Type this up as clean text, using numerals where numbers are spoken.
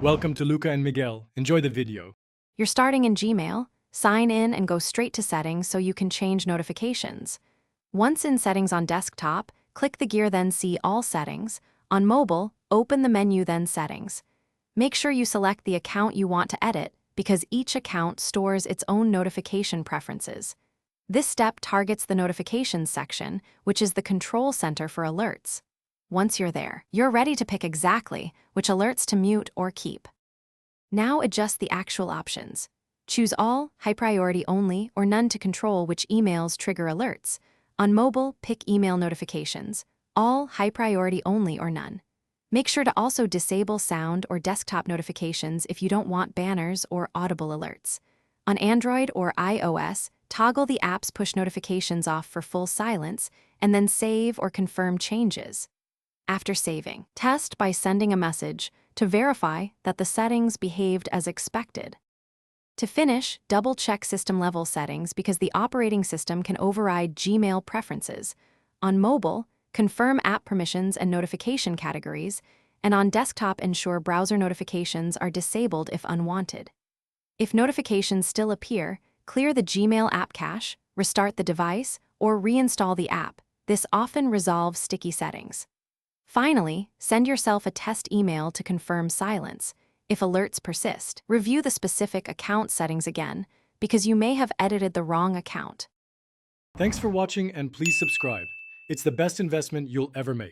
Welcome to Luca and Miguel. Enjoy the video. You're starting in Gmail, sign in and go straight to settings so you can change notifications. Once in settings on desktop, click the gear then see all settings. On mobile, open the menu then settings. Make sure you select the account you want to edit because each account stores its own notification preferences. This step targets the notifications section, which is the control center for alerts. Once you're there, you're ready to pick exactly which alerts to mute or keep. Now adjust the actual options. Choose all, high priority only, or none to control which emails trigger alerts. On mobile, pick email notifications, all, high priority only, or none. Make sure to also disable sound or desktop notifications if you don't want banners or audible alerts. On Android or iOS, toggle the app's push notifications off for full silence, and then save or confirm changes. After saving, test by sending a message to verify that the settings behaved as expected. To finish, double-check system-level settings because the operating system can override Gmail preferences. On mobile, confirm app permissions and notification categories, and on desktop ensure browser notifications are disabled if unwanted. If notifications still appear, clear the Gmail app cache, restart the device, or reinstall the app. This often resolves sticky settings. Finally, send yourself a test email to confirm silence. If alerts persist, review the specific account settings again, because you may have edited the wrong account. Thanks for watching and please subscribe. It's the best investment you'll ever make.